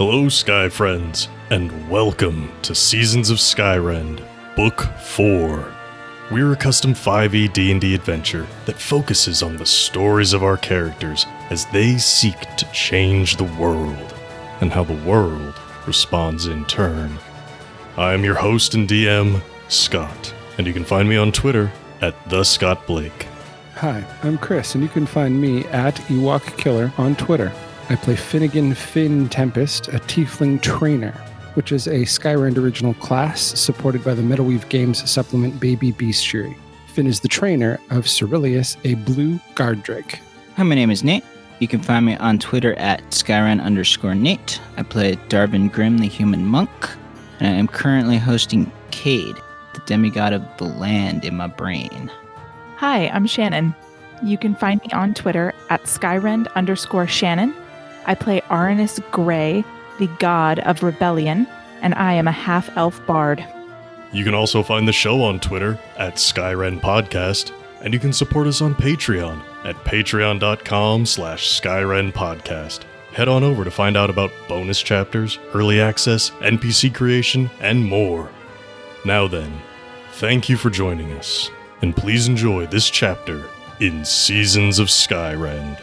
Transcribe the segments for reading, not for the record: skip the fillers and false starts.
Hello, Sky Friends, and welcome to Seasons of Skyrend, Book 4. We're a custom 5e D&D adventure that focuses on the stories of our characters as they seek to change the world, and how the world responds in turn. I am your host and DM, Scott, and you can find me on Twitter at @TheScottBlake. Hi, I'm Chris, and you can find me at EwokKiller on Twitter. I play Finnegan Finn Tempest, a Tiefling Trainer, which is a Skyrend original class supported by the Metalweave Games supplement Baby Bestiary. Finn is the trainer of Cerilius, a blue guard drake. Hi, my name is Nate. You can find me on Twitter at Skyrend_Nate. I play Darvin Grimm, the human monk, and I am currently hosting Cade, the demigod of the land in my brain. Hi, I'm Shannon. You can find me on Twitter at Skyrend_Shannon. I play Aranus Grey, the god of rebellion, and I am a half-elf bard. You can also find the show on Twitter at Skyrend Podcast, and you can support us on Patreon at patreon.com/Skyrend Podcast. Head on over to find out about bonus chapters, early access, NPC creation, and more. Now then, thank you for joining us, and please enjoy this chapter in Seasons of Skyrend.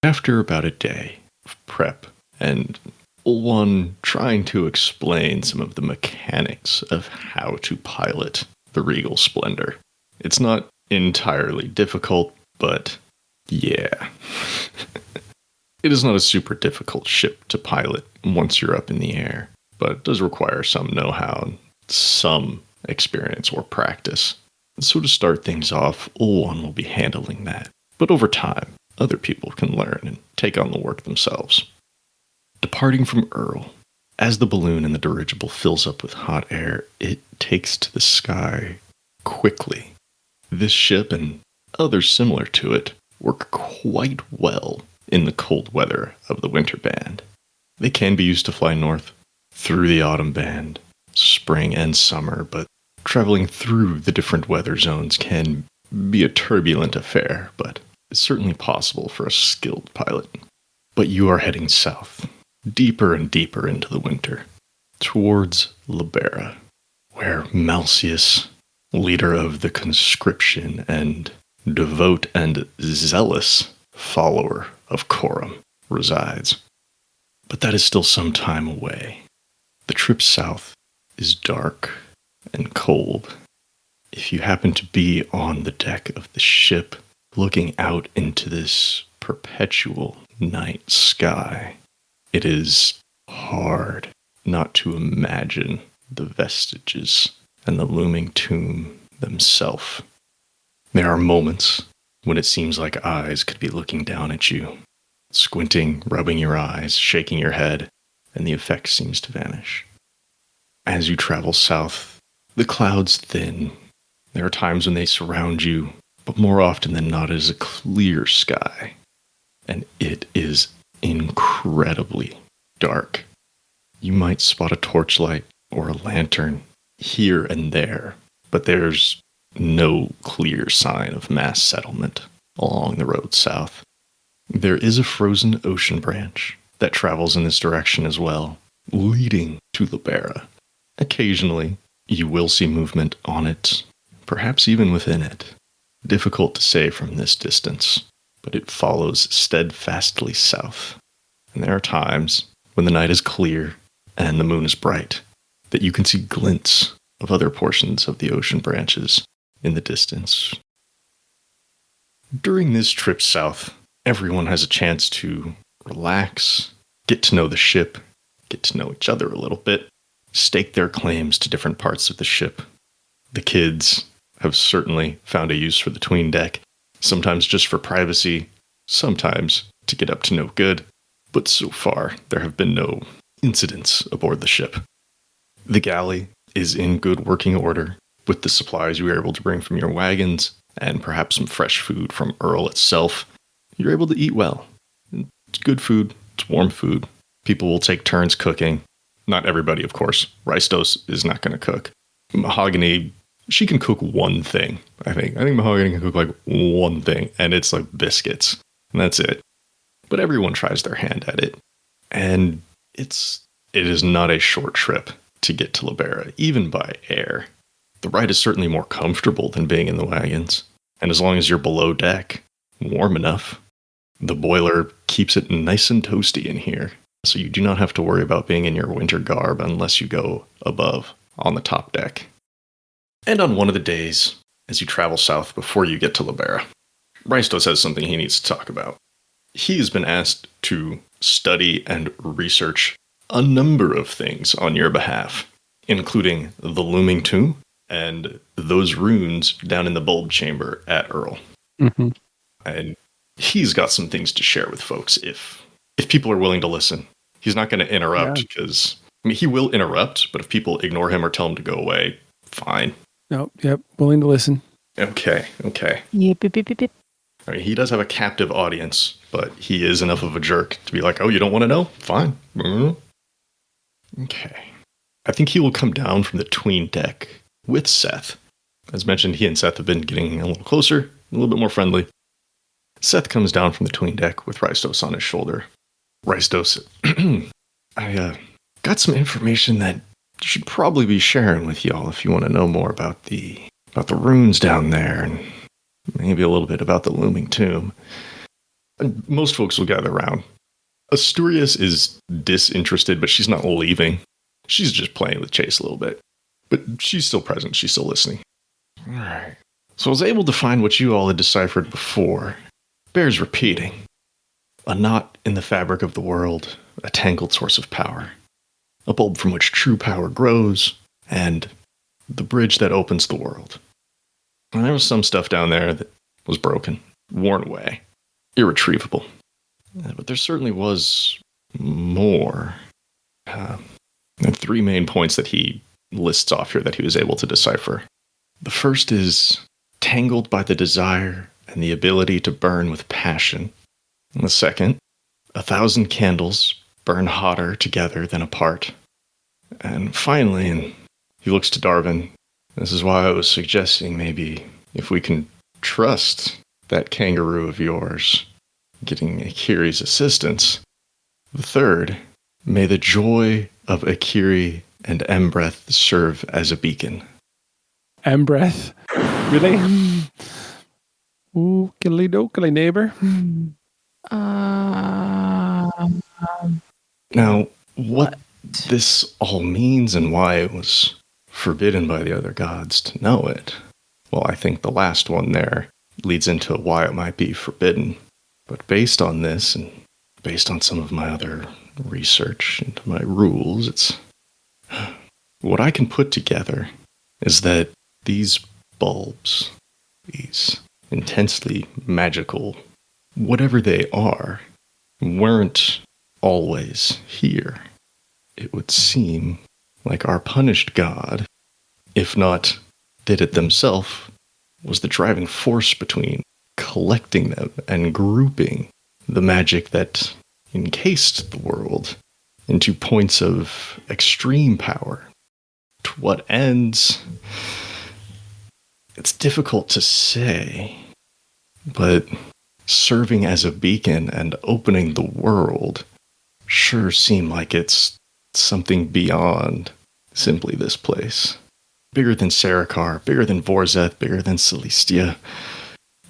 After about a day of prep and one trying to explain some of the mechanics of how to pilot the Regal Splendor, it's not entirely difficult, but yeah. It is not a super difficult ship to pilot once you're up in the air, but it does require some know-how and some experience or practice. So to start things off, Ulwan will be handling that, but over time, other people can learn and take on the work themselves. Departing from Earl, as the balloon in the dirigible fills up with hot air, it takes to the sky quickly. This ship and others similar to it work quite well in the cold weather of the winter band. They can be used to fly north through the autumn band, spring and summer, but traveling through the different weather zones can be a turbulent affair, but it's certainly possible for a skilled pilot. But you are heading south, deeper and deeper into the winter, towards Berra, where Malcias, leader of the conscription and devout and zealous follower of Corum, resides. But that is still some time away. The trip south is dark and cold. If you happen to be on the deck of the ship, looking out into this perpetual night sky, it is hard not to imagine the vestiges and the looming tomb themselves. There are moments when it seems like eyes could be looking down at you, squinting, rubbing your eyes, shaking your head, and the effect seems to vanish. As you travel south, the clouds thin. There are times when they surround you, but more often than not, it is a clear sky, and it is incredibly dark. You might spot a torchlight or a lantern here and there, but there's no clear sign of mass settlement along the road south. There is a frozen ocean branch that travels in this direction as well, leading to Berra. Occasionally, you will see movement on it, perhaps even within it. Difficult to say from this distance, but it follows steadfastly south. And there are times when the night is clear and the moon is bright that you can see glints of other portions of the ocean branches in the distance. During this trip south, everyone has a chance to relax, get to know the ship, get to know each other a little bit, stake their claims to different parts of the ship. The kids have certainly found a use for the tween deck, sometimes just for privacy, sometimes to get up to no good, but so far there have been no incidents aboard the ship. The galley is in good working order, with the supplies you were able to bring from your wagons, and perhaps some fresh food from Earl itself. You're able to eat well. It's good food, it's warm food. People will take turns cooking. Not everybody, of course. Rystos is not going to cook. Mahogany She can cook one thing, I think. I think Mahogany can cook like one thing, and it's like biscuits. And that's it. But everyone tries their hand at it. And it is not a short trip to get to Berra, even by air. The ride is certainly more comfortable than being in the wagons. And as long as you're below deck, warm enough, the boiler keeps it nice and toasty in here. So you do not have to worry about being in your winter garb unless you go above on the top deck. And on one of the days, as you travel south before you get to Berra, Rystos has something he needs to talk about. He has been asked to study and research a number of things on your behalf, including the looming tomb and those runes down in the bulb chamber at Earl. Mm-hmm. And he's got some things to share with folks if people are willing to listen. He's not going to interrupt because, he will interrupt, but if people ignore him or tell him to go away, fine. Nope. Yep. Willing to listen. Okay. Yep. I mean, he does have a captive audience, but he is enough of a jerk to be like, oh, you don't want to know? Fine. Okay. I think he will come down from the tween deck with Seth. As mentioned, he and Seth have been getting a little closer, a little bit more friendly. Seth comes down from the tween deck with Rystos on his shoulder. Rystos, I got some information that you should probably be sharing with y'all if you want to know more about the runes down there and maybe a little bit about the looming tomb. And most folks will gather around. Asturias is disinterested, but she's not leaving. She's just playing with Chase a little bit. But she's still present. She's still listening. All right. So I was able to find what you all had deciphered before. Bears repeating. A knot in the fabric of the world, a tangled source of power. A bulb from which true power grows, and the bridge that opens the world. And there was some stuff down there that was broken, worn away, irretrievable. But there certainly was more. Three main points that he lists off here that he was able to decipher. The first is tangled by the desire and the ability to burn with passion. And the second, 1,000 candles burn hotter together than apart. And finally, and he looks to Darvin, this is why I was suggesting maybe if we can trust that kangaroo of yours, getting Akiri's assistance. The third, may the joy of Akiri and Embreth serve as a beacon. Embreth? Really? Ooh, kiddly dokily, neighbor. Now, what this all means and why it was forbidden by the other gods to know it, well, I think the last one there leads into why it might be forbidden. But based on this, and based on some of my other research into my rules, it's what I can put together is that these bulbs, these intensely magical, whatever they are, weren't always here. It would seem like our punished god, if not did it themselves, was the driving force between collecting them and grouping the magic that encased the world into points of extreme power. To what ends? It's difficult to say, but serving as a beacon and opening the world sure seem like it's something beyond simply this place. Bigger than Carricar, bigger than Vorzeth, bigger than Celestia,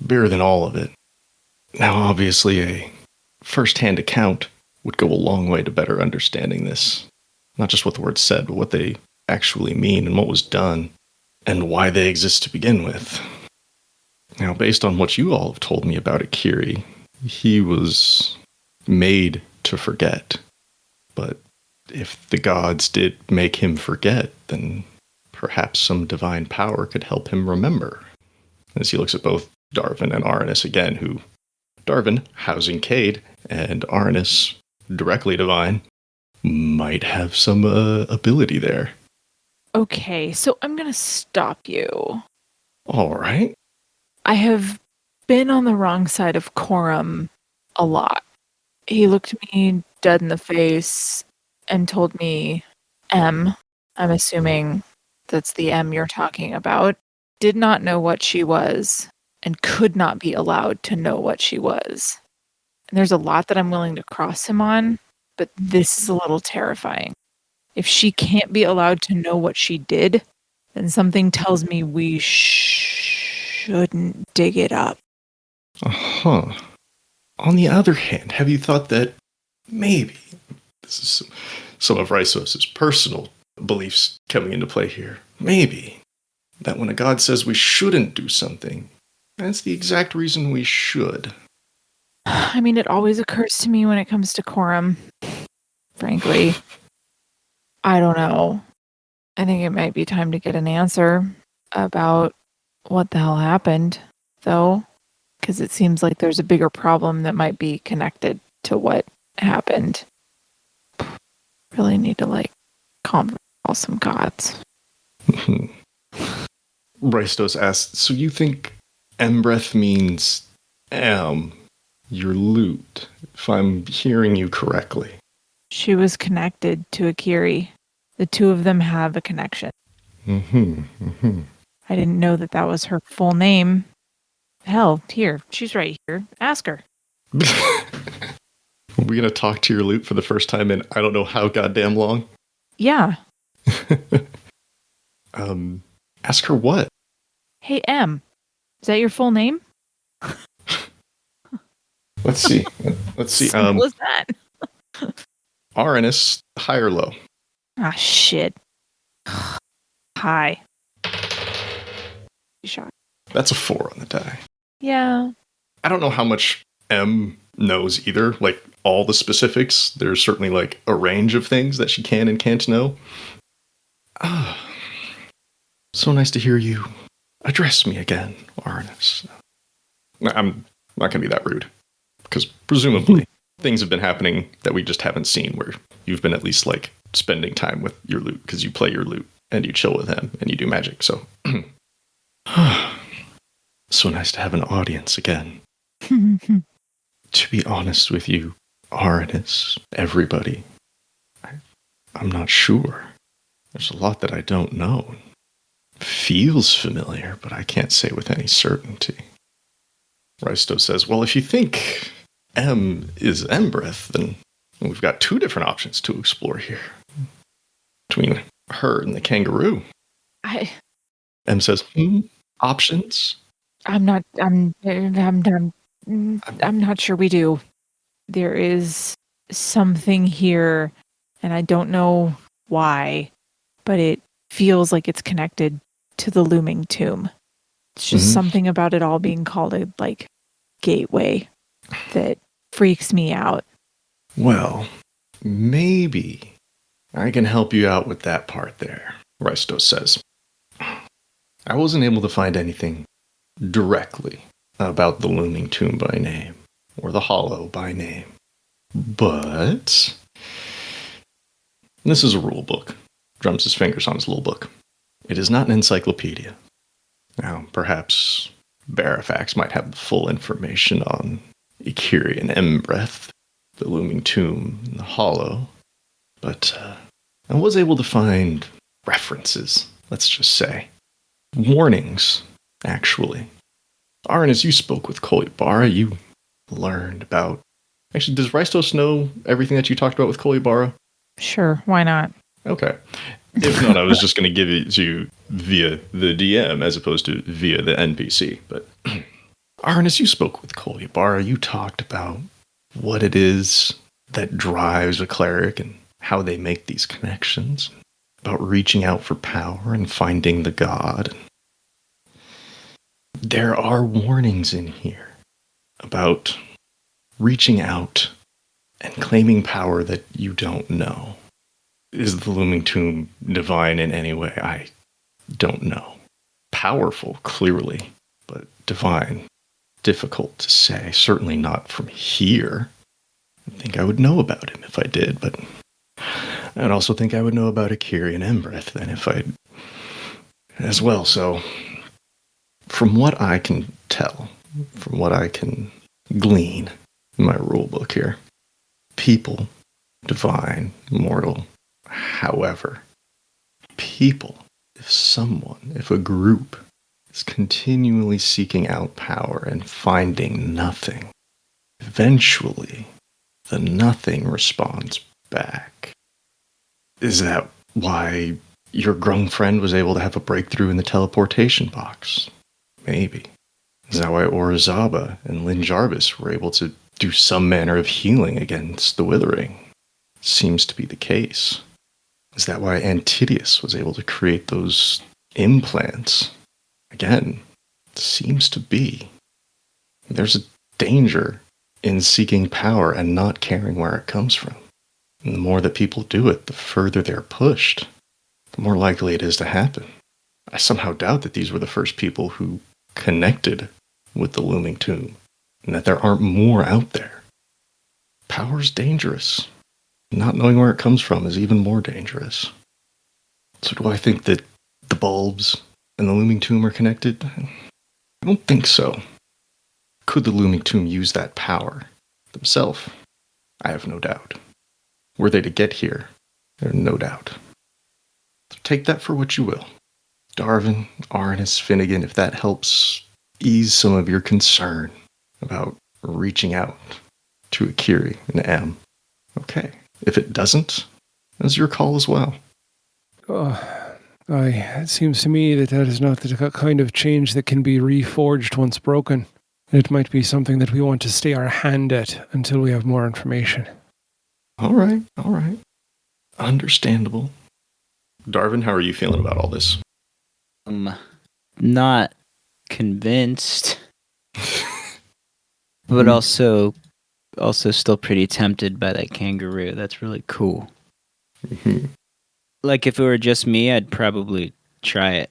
bigger than all of it. Now, obviously, a first-hand account would go a long way to better understanding this. Not just what the words said, but what they actually mean and what was done, and why they exist to begin with. Now, based on what you all have told me about Akiri, he was made to forget. But if the gods did make him forget, then perhaps some divine power could help him remember. As he looks at both Darvin and Arnis again, who, Darvin, housing Cade, and Arnis, directly divine, might have some ability there. Okay, so I'm going to stop you. All right. I have been on the wrong side of Coram a lot. He looked me dead in the face and told me M. I'm assuming that's the M you're talking about. did not know what she was and could not be allowed to know what she was. And there's a lot that I'm willing to cross him on, but this is a little terrifying. If she can't be allowed to know what she did, then something tells me we shouldn't dig it up. Uh-huh. On the other hand, have you thought that maybe, this is some of Rysos's personal beliefs coming into play here, maybe that when a god says we shouldn't do something, that's the exact reason we should. I mean, it always occurs to me when it comes to quorum, frankly. I don't know. I think it might be time to get an answer about what the hell happened, though, because it seems like there's a bigger problem that might be connected to what happened. Really need to, call some gods. Rystos asked, so you think Embreth means your lute, if I'm hearing you correctly? She was connected to Akiri. The two of them have a connection. I didn't know that was her full name. Hell, here, she's right here. Ask her. Are we going to talk to your lute for the first time in I don't know how goddamn long? Yeah. Ask her what? Hey, M. Is that your full name? Let's see. Simple as that. Aranus, high or low? Ah, shit. Hi. Shot. That's a 4 on the die. Yeah. I don't know how much M knows either, all the specifics. There's certainly a range of things that she can and can't know. So nice to hear you address me again, Aranus. I'm not going to be that rude, because presumably things have been happening that we just haven't seen, where you've been at least spending time with your lute, because you play your lute and you chill with him and you do magic. So so nice to have an audience again. To be honest with you, Aranus, everybody, I'm not sure. There's a lot that I don't know. Feels familiar, but I can't say with any certainty. Rystos says, well, if you think M is Embreth, then we've got 2 different options to explore here. Between her and the kangaroo. M says, options? I'm not sure we do. There is something here, and I don't know why, but it feels like it's connected to the looming tomb. It's just something about it all being called a gateway that freaks me out. Well, maybe I can help you out with that part there, Rystos says. I wasn't able to find anything directly about the looming tomb by name, or the hollow by name. But this is a rule book. Drums his fingers on his little book. It is not an encyclopedia. Now, perhaps Barafax might have the full information on Akiri and Embreth, the looming tomb, and the hollow, but I was able to find references, let's just say. Warnings, actually. Arn, as you spoke with Kolibara, you learned about... Actually, does Rystos know everything that you talked about with Kolibara? Sure, why not? Okay. If not, I was just going to give it to you via the DM as opposed to via the NPC. But Arn, as you spoke with Kolibara, you talked about what it is that drives a cleric and how they make these connections, about reaching out for power and finding the god. There are warnings in here about reaching out and claiming power that you don't know. Is the looming tomb divine in any way? I don't know. Powerful, clearly, but divine, difficult to say. Certainly not from here. I think I would know about him if I did, but I'd also think I would know about Akiri and Embreth then if I as well. So, from what I can tell, from what I can glean in my rule book here, people, divine, mortal, however, people, if a group is continually seeking out power and finding nothing. Eventually, the nothing responds back. Is that why your grung friend was able to have a breakthrough in the teleportation box? Maybe. Is that why Orizaba and Lynn Jarvis were able to do some manner of healing against the withering? Seems to be the case. Is that why Antidius was able to create those implants? Again, seems to be. There's a danger in seeking power and not caring where it comes from. And the more that people do it, the further they're pushed, the more likely it is to happen. I somehow doubt that these were the first people who connected with the looming tomb, and that there aren't more out there. Power's dangerous. Not knowing where it comes from is even more dangerous. So do I think that the bulbs and the looming tomb are connected? I don't think so. Could the looming tomb use that power themselves? I have no doubt. Were they to get here? There's no doubt. So take that for what you will. Darvin, Arnis, Finnegan, if that helps ease some of your concern about reaching out to Akiri and M. Okay. If it doesn't, that's your call as well. It seems to me that is not the kind of change that can be reforged once broken. It might be something that we want to stay our hand at until we have more information. All right. Understandable. Darvin, how are you feeling about all this? Not convinced, but also still pretty tempted by that kangaroo. That's really cool. Mm-hmm. Like, if it were just me, I'd probably try it,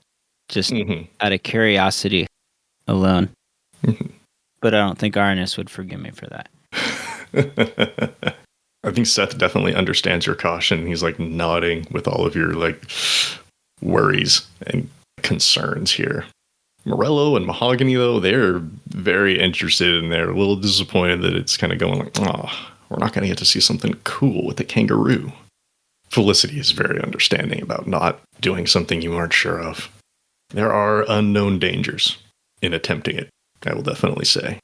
just out of curiosity alone. Mm-hmm. But I don't think Arnis would forgive me for that. I think Seth definitely understands your caution. He's like nodding with all of your like worries and concerns here. Morello and Mahogany, though, they're very interested and they're a little disappointed that it's kind of going like, oh, we're not going to get to see something cool with the kangaroo. Felicity is very understanding about not doing something you aren't sure of. There are unknown dangers in attempting it, I will definitely say.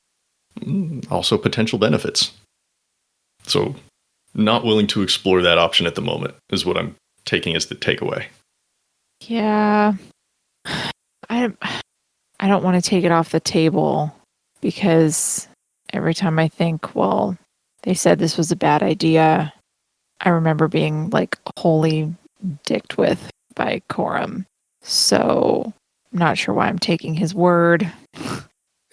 Also potential benefits. So, not willing to explore that option at the moment is what I'm taking as the takeaway. Yeah. I don't want to take it off the table because every time I think, well, they said this was a bad idea, I remember being like wholly dicked with by Coram. So I'm not sure why I'm taking his word.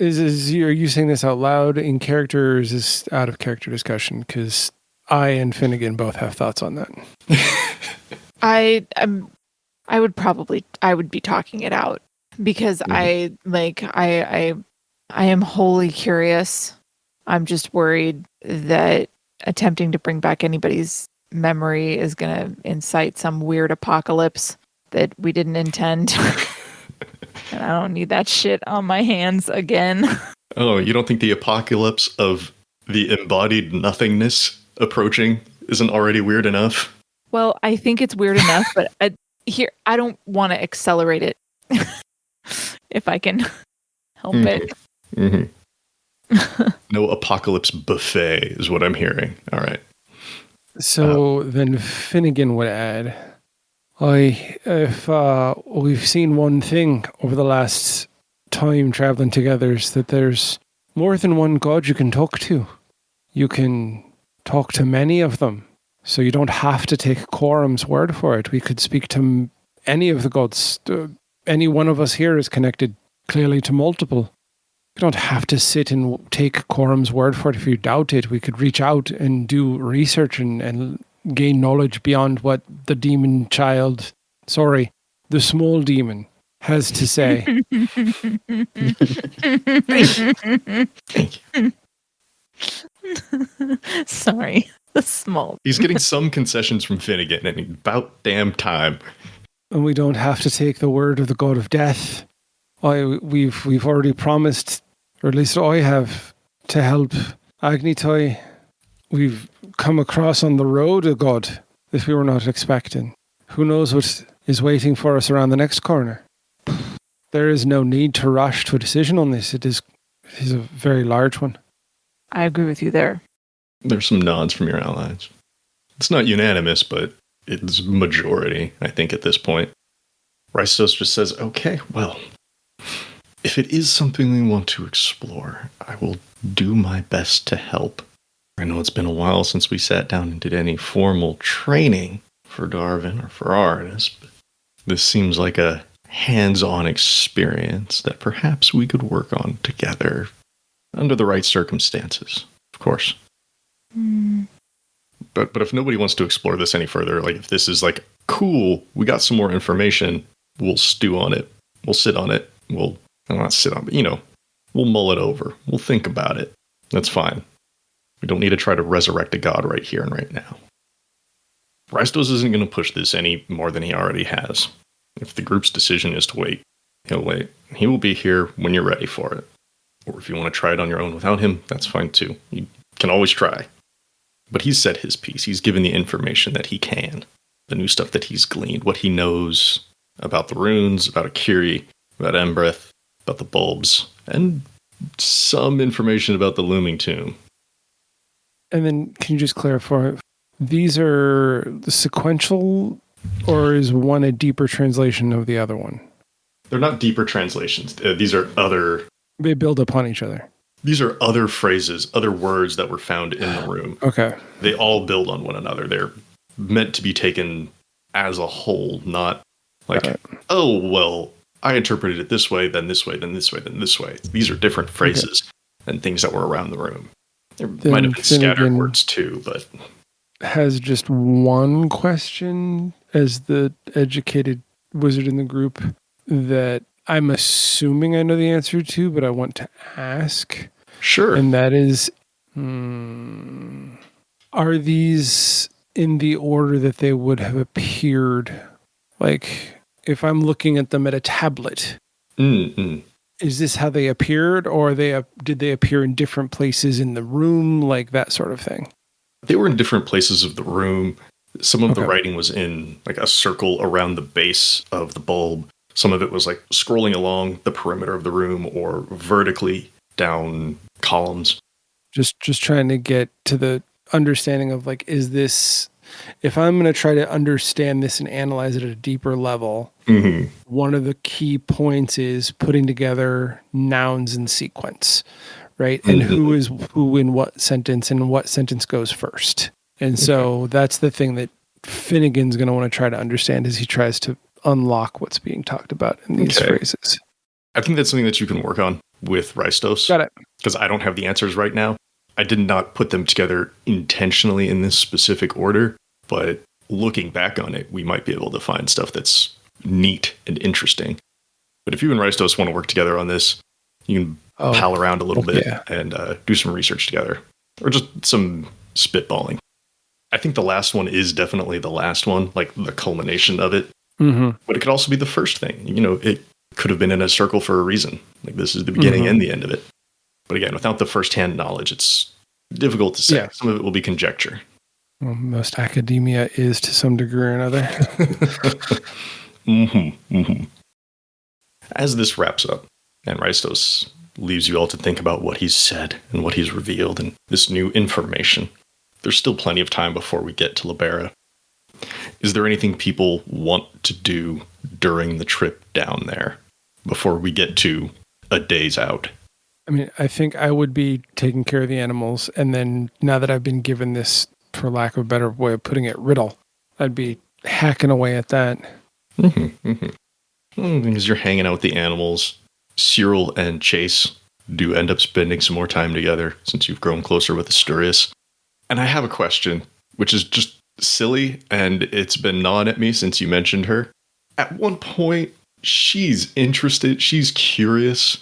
Are you saying this out loud in character, or is this out of character discussion? Because I and Finnegan both have thoughts on that. I would be talking it out because I am wholly curious. I'm just worried that attempting to bring back anybody's memory is going to incite some weird apocalypse that we didn't intend. And I don't need that shit on my hands again. Oh, you don't think the apocalypse of the embodied nothingness approaching isn't already weird enough? Well, I think it's weird enough, but I don't want to accelerate it if I can help it. Mm-hmm. No apocalypse buffet is what I'm hearing. All right. So then Finnegan would add, if we've seen one thing over the last time traveling together, is that there's more than one god you can talk to. You can talk to many of them. So you don't have to take Coram's word for it. We could speak to any of the gods. Any one of us here is connected clearly to multiple. You don't have to sit and take Coram's word for it. If you doubt it, we could reach out and do research and gain knowledge beyond what the the small demon has to say. Thank you. Sorry, the small. He's getting some concessions from Finnegan, and about damn time. And we don't have to take the word of the god of death. We've already promised, or at least I have, to help Agnitoi. We've come across on the road a god that we were not expecting. Who knows what is waiting for us around the next corner? There is no need to rush to a decision on this. It is a very large one. I agree with you there. There's some nods from your allies. It's not unanimous, but it's majority, I think, at this point. Rystos just says, okay, well, if it is something we want to explore, I will do my best to help. I know it's been a while since we sat down and did any formal training for Darvin or for Arnis, but this seems like a hands-on experience that perhaps we could work on together under the right circumstances, of course. But if nobody wants to explore this any further, like if this is like, cool, we got some more information, we'll stew on it, we'll sit on it, we'll not sit on it, but we'll mull it over, we'll think about it. That's fine. We don't need to try to resurrect a god right here and right now. Rystos isn't going to push this any more than he already has. If the group's decision is to wait, he'll wait. He will be here when you're ready for it. Or if you want to try it on your own without him, that's fine too. You can always try. But he's said his piece. He's given the information that he can. The new stuff that he's gleaned. What he knows about the runes, about Akiri, about Embreth, about the bulbs, and some information about the looming tomb. And then can you just clarify, these are the sequential, or is one a deeper translation of the other one? They're not deeper translations. These are other... They build upon each other. These are other phrases, other words that were found in the room. Okay. They all build on one another. They're meant to be taken as a whole, not like, oh, well, I interpreted it this way, then this way, then this way, then this way. These are different phrases and things that were around the room. There might have been scattered words too, but... Has just one question as the educated wizard in the group that I'm assuming I know the answer to, but I want to ask. Sure. And that is, are these in the order that they would have appeared? Like, if I'm looking at them at a tablet, is this how they appeared, or did they appear in different places in the room, like that sort of thing? They were in different places of the room. Some of the writing was in like a circle around the base of the bulb. Some of it was like scrolling along the perimeter of the room or vertically down columns. Just trying to get to the understanding of like, is this, if I'm going to try to understand this and analyze it at a deeper level, one of the key points is putting together nouns in sequence, right? And who is who in what sentence and what sentence goes first. And so that's the thing that Finnegan's going to want to try to understand as he tries to unlock what's being talked about in these phrases. I think that's something that you can work on with Rystos. Got it. Because I don't have the answers right now. I did not put them together intentionally in this specific order, but looking back on it, we might be able to find stuff that's neat and interesting. But if you and Rystos want to work together on this, you can pal around a little bit and do some research together. Or just some spitballing. I think the last one is definitely the last one, like the culmination of it. But it could also be the first thing. It could have been in a circle for a reason. Like this is the beginning and the end of it. But again, without the first-hand knowledge, it's difficult to say. Some of it will be conjecture. Well, most academia is to some degree or another. As this wraps up, and Rystos leaves you all to think about what he's said and what he's revealed and this new information, there's still plenty of time before we get to Berra. Is there anything people want to do during the trip down there before we get to a day's out? I mean, I think I would be taking care of the animals. And then now that I've been given this, for lack of a better way of putting it, riddle, I'd be hacking away at that. Because you're hanging out with the animals. Cyril and Chase do end up spending some more time together since you've grown closer with Asturias. And I have a question, which is just silly, and it's been gnawing at me since you mentioned her. At one point, she's interested, she's curious.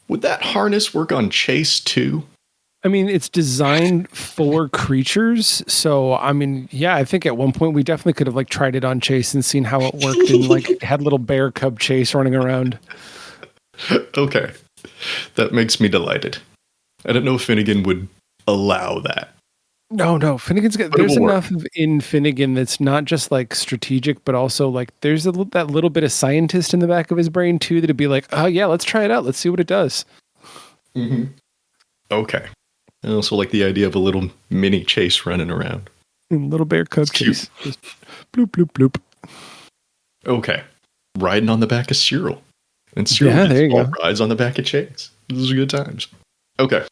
Would that harness work on Chase too? I mean, it's designed for creatures. So, I mean, yeah, I think at one point we definitely could have like tried it on Chase and seen how it worked and like had little bear cub Chase running around. Okay. That makes me delighted. I don't know if Finnegan would allow that. No. Finnegan's got. But it There's will enough in Finnegan that's not just like strategic, but also like there's that little bit of scientist in the back of his brain too. That'd be like, oh yeah, let's try it out. Let's see what it does. Mm-hmm. Okay. I also like the idea of a little mini chase running around. Little bear cub It's cute. chase. Just bloop bloop bloop. Okay. Riding on the back of Cyril. And Cyril Yeah, there you all go. rides on the back of Chase. Those are good times. Okay.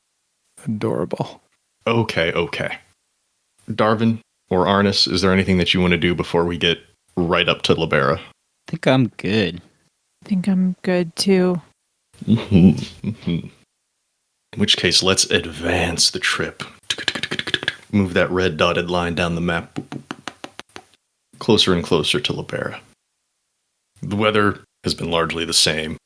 Adorable. Okay. Darvin or Arnis, is there anything that you want to do before we get right up to Libera? I think I'm good. I think I'm good too. In which case, let's advance the trip. Move that red dotted line down the map. Closer and closer to Libera. The weather has been largely the same.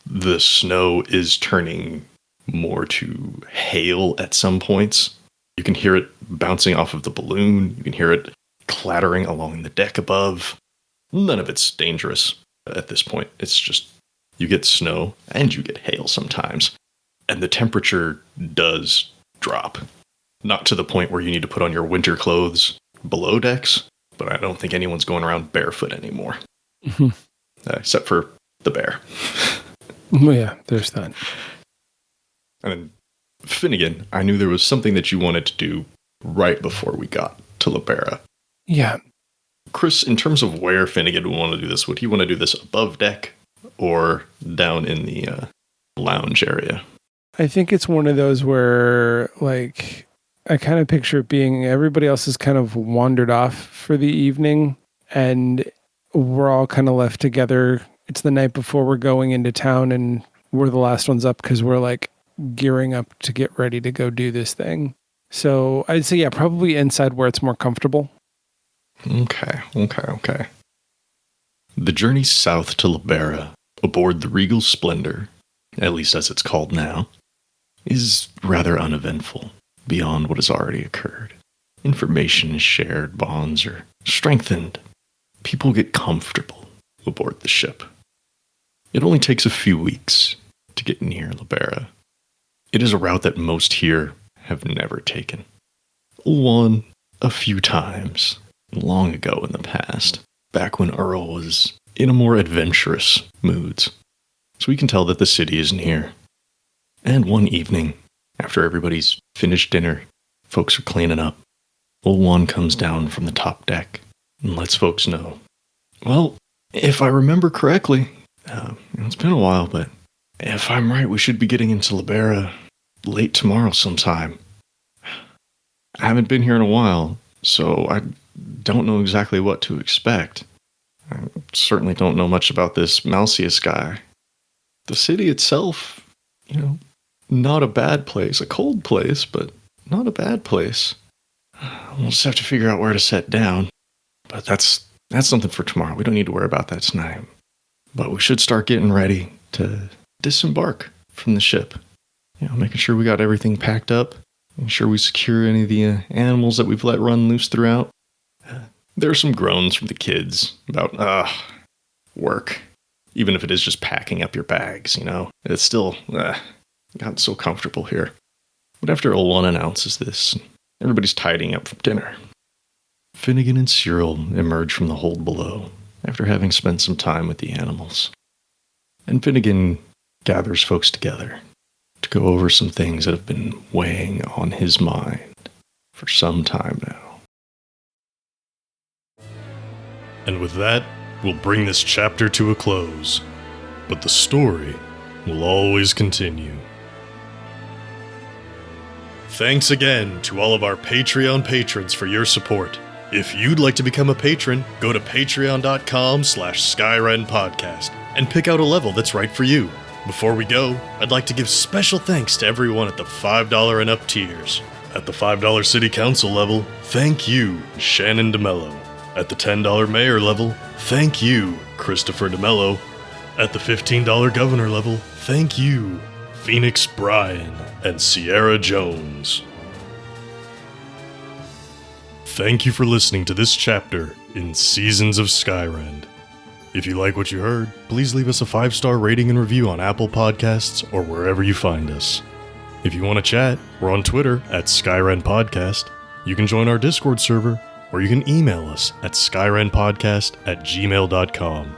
The snow is turning more to hail at some points. You can hear it bouncing off of the balloon. You can hear it clattering along the deck above. None of it's dangerous at this point. It's just you get snow and you get hail sometimes. And the temperature does drop. Not to the point where you need to put on your winter clothes below decks, but I don't think anyone's going around barefoot anymore. Except for the bear. Well, yeah, there's that. And Finnegan, I knew there was something that you wanted to do right before we got to Libera. Yeah. Chris, in terms of where Finnegan would want to do this, would he want to do this above deck or down in the lounge area? I think it's one of those where, like, I kind of picture it being everybody else has kind of wandered off for the evening and we're all kind of left together. It's the night before we're going into town and we're the last ones up because we're like gearing up to get ready to go do this thing. So I'd say, yeah, probably inside where it's more comfortable. Okay. The journey south to Libera, aboard the Regal Splendor, at least as it's called now, is rather uneventful beyond what has already occurred. Information is shared, bonds are strengthened. People get comfortable aboard the ship. It only takes a few weeks to get near Libera. It is a route that most here have never taken. One, a few times, long ago in the past, back when Earl was in a more adventurous moods. So we can tell that the city is near. And one evening, after everybody's finished dinner, folks are cleaning up, Old Juan comes down from the top deck and lets folks know. Well, if I remember correctly, it's been a while, but if I'm right, we should be getting into Libera late tomorrow sometime. I haven't been here in a while, so I don't know exactly what to expect. I certainly don't know much about this Malcias guy. The city itself, not a bad place. A cold place, but not a bad place. We'll just have to figure out where to set down. But that's something for tomorrow. We don't need to worry about that tonight. But we should start getting ready to disembark from the ship. Making sure we got everything packed up. Making sure we secure any of the animals that we've let run loose throughout. There are some groans from the kids about, work. Even if it is just packing up your bags, It's still, gotten so comfortable here. But after Old One announces this, everybody's tidying up for dinner. Finnegan and Cyril emerge from the hold below after having spent some time with the animals. And Finnegan gathers folks together to go over some things that have been weighing on his mind for some time now. And with that, we'll bring this chapter to a close. But the story will always continue. Thanks again to all of our Patreon patrons for your support. If you'd like to become a patron, go to patreon.com/Skyrend podcast and pick out a level that's right for you. Before we go, I'd like to give special thanks to everyone at the $5 and up tiers. At the $5 City Council level, thank you, Shannon DeMello. At the $10 Mayor level, thank you, Christopher DeMello. At the $15 Governor level, thank you, Phoenix Bryan and Sierra Jones. Thank you for listening to this chapter in Seasons of Skyrend. If you like what you heard, please leave us a 5-star rating and review on Apple Podcasts or wherever you find us. If you want to chat, we're on Twitter at Skyrend Podcast. You can join our Discord server, or you can email us at skyrendpodcast@gmail.com.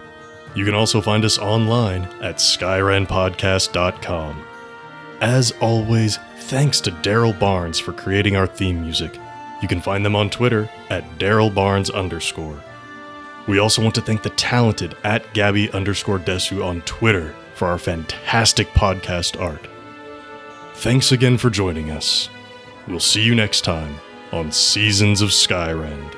You can also find us online at skyrendpodcast.com. As always, thanks to Daryl Barnes for creating our theme music. You can find them on Twitter at DarylBarnes_. We also want to thank the talented at Gabby_Desu on Twitter for our fantastic podcast art. Thanks again for joining us. We'll see you next time on Seasons of Skyrend.